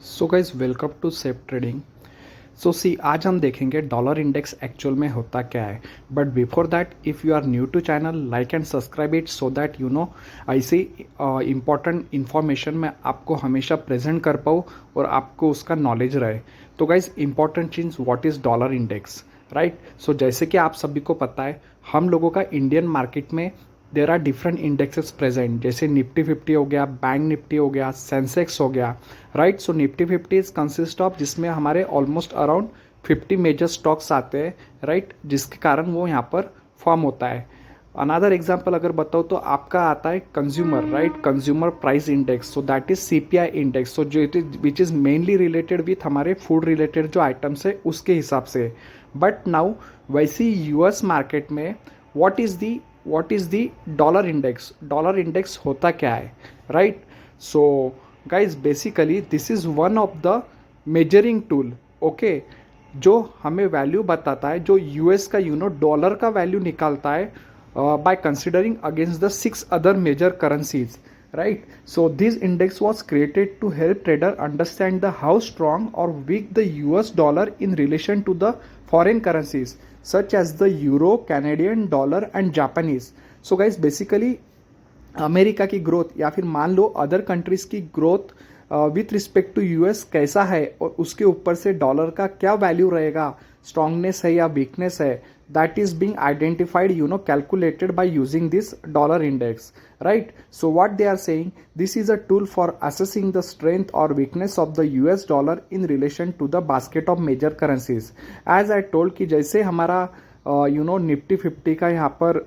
So guys welcome to safe trading. So see आज हम देखेंगे डॉलर इंडेक्स एक्चुअल में होता क्या है। But before that if you are new to channel like and subscribe it so that you know ऐसी important information मैं आपको हमेशा प्रेजेंट कर पाऊँ और आपको उसका नॉलेज रहे। तो गाइज इंपॉर्टेंट चीज़ what is dollar index, right. So जैसे कि आप सभी को पता है हम लोगों का इंडियन मार्केट में there are different indexes present, जैसे निफ्टी 50 हो गया, बैंक निफ्टी हो गया, सेंसेक्स हो गया, right. So Nifty 50 is consist of जिसमें हमारे ऑलमोस्ट अराउंड 50 मेजर स्टॉक्स आते हैं, राइट, जिसके कारण वो यहाँ पर फॉर्म होता है। अनदर एग्जाम्पल अगर बताओ तो आपका आता है consumer, right, consumer price index, so that is CPI index, so जो it is which is mainly related with हमारे फूड रिलेटेड जो आइटम्स है उसके हिसाब से। बट नाउ वैसी यूएस मार्केट में what is the dollar index होता क्या है, right. So guys basically this is one of the measuring tool, okay, जो हमें वैल्यू बताता है, जो यूएस का डॉलर का वैल्यू निकालता है by considering against the 6 other major currencies, right. So this index was created to help trader understand the how strong or weak the US dollar in relation to the foreign currencies such as the euro, Canadian dollar and Japanese. So guys basically America की growth या फिर मान लो other countries की growth with respect to US कैसा है और उसके ऊपर से डॉलर का क्या वैल्यू रहेगा, स्ट्रांगनेस है या वीकनेस है, that is being identified calculated by using this dollar index, right. So what they are saying, this is a tool for assessing the strength और weakness of the US dollar in relation to the basket of major currencies. As I told कि जैसे हमारा Nifty 50 का यहाँ पर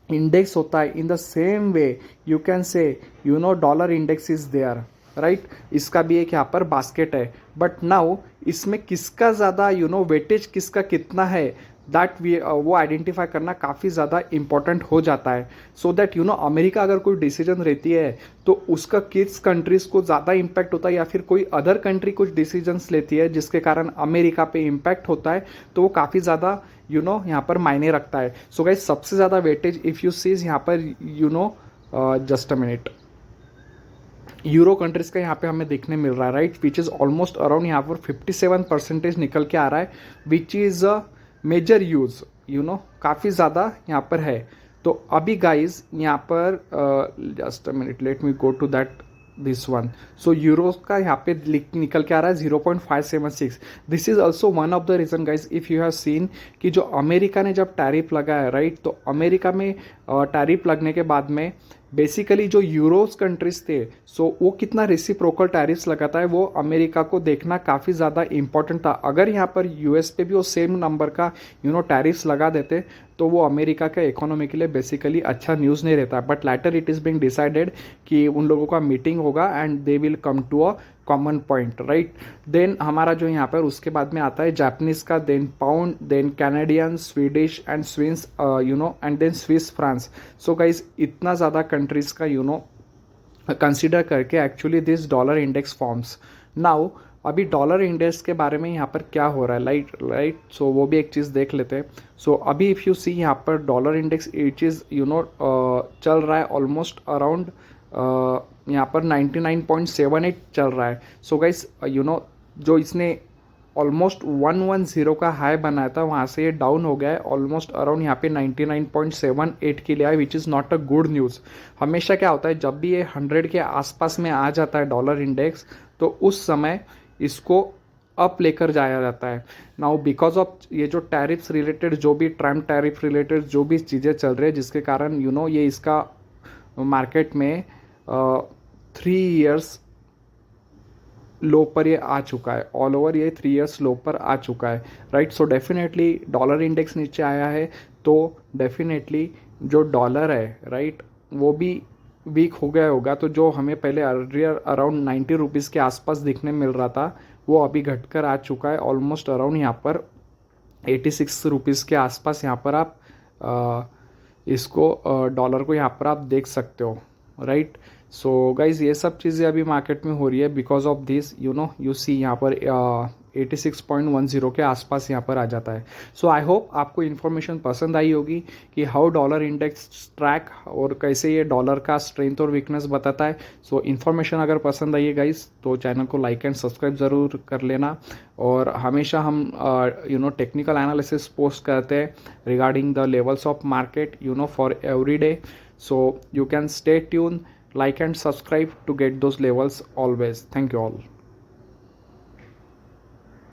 index होता है, in the same way you can say dollar index is there, right. इसका भी एक यहाँ पर बास्केट है, बट नाउ इसमें किसका ज़्यादा वेटेज किसका कितना है, दैट वी वो आइडेंटिफाई करना काफ़ी ज़्यादा इंपॉर्टेंट हो जाता है। सो दैट अमेरिका अगर कोई डिसीजन रहती है तो उसका किस कंट्रीज़ को ज़्यादा इम्पैक्ट होता है, या फिर कोई अदर कंट्री कुछ डिसीजंस लेती है जिसके कारण अमेरिका पे इम्पैक्ट होता है, तो वो काफ़ी ज़्यादा यहाँ पर मायने रखता है। सो गाइस सबसे ज़्यादा वेटेज इफ़ यू सीज यहाँ पर just a minute euro countries का यहाँ पे हमें देखने मिल रहा है, right, which is almost around यहाँ पर 57% निकल के आ रहा है, which is a major use काफ़ी ज़्यादा यहाँ पर है। तो अभी गाइज यहाँ पर just a minute let me go to that this one. So euro का यहाँ पे निकल के आ रहा है 0.576। This is also one of the reason guys if you have seen कि जो अमेरिका ने जब टैरिफ लगाया, राइट, तो अमेरिका में टैरिफ लगने के बाद में बेसिकली जो यूरोस कंट्रीज थे, सो वो कितना रेसिप्रोकल टैरिफ्स लगाता है वो अमेरिका को देखना काफ़ी ज़्यादा इंपॉर्टेंट था। अगर यहाँ पर यूएस पे भी वो सेम नंबर का टैरिफ्स लगा देते तो वो अमेरिका के इकोनॉमी के लिए बेसिकली अच्छा न्यूज़ नहीं रहता। But later it is being decided कि उन लोगों का मीटिंग होगा and they will come to a common point, right. Then हमारा जो यहाँ पर उसके बाद में आता है जापानीज का, then pound, then Canadian, Swedish and Swiss and then Swiss France. So guys इतना ज़्यादा कंट्रीज का कंसिडर करके actually this dollar index forms. Now अभी डॉलर इंडेक्स के बारे में यहाँ पर क्या हो रहा है, राइट, सो वो भी एक चीज़ देख लेते हैं। सो अभी इफ़ यू सी यहाँ पर डॉलर इंडेक्स इट इज़ चल रहा है ऑलमोस्ट अराउंड यहाँ पर 99.78 चल रहा है। सो गाइस जो इसने ऑलमोस्ट 110 का हाई बनाया था वहाँ से ये डाउन हो गया है ऑलमोस्ट अराउंड यहाँ पे 99.78 के लिए आया, which is not a good news. हमेशा क्या होता है जब भी ये 100 के आसपास में आ जाता है डॉलर इंडेक्स तो उस समय इसको अप लेकर जाया जाता है। नाउ बिकॉज ऑफ ये जो टैरिफ्स रिलेटेड जो भी ट्रम्प टैरिफ रिलेटेड जो भी चीज़ें चल रही है जिसके कारण ये इसका मार्केट में 3 इयर्स लो पर ये आ चुका है, ऑल ओवर ये 3 इयर्स लो पर आ चुका है, right. So definitely dollar index नीचे आया है तो डेफिनेटली जो डॉलर है, राइट, वो भी वीक हो गया होगा। तो जो हमें पहले अर्लियर अराउंड 90 रुपीज़ के आसपास दिखने मिल रहा था वो अभी घटकर आ चुका है ऑलमोस्ट अराउंड यहाँ पर 86 रुपीज़ के आसपास। यहाँ पर आप इसको डॉलर को यहाँ पर आप देख सकते हो, राइट। सो गाइज ये सब चीज़ें अभी मार्केट में हो रही है because of this you see यहाँ पर 86.10 के आसपास यहाँ पर आ जाता है। सो आई होप आपको इन्फॉर्मेशन पसंद आई होगी कि हाउ डॉलर इंडेक्स ट्रैक और कैसे ये डॉलर का स्ट्रेंथ और वीकनेस बताता है। सो इन्फॉर्मेशन अगर पसंद आई है गाइस तो चैनल को लाइक एंड सब्सक्राइब ज़रूर कर लेना। और हमेशा हम टेक्निकल एनालिसिस पोस्ट करते हैं regarding the levels of market for every day. So you can stay tuned, like and subscribe to get those levels always. Thank you all.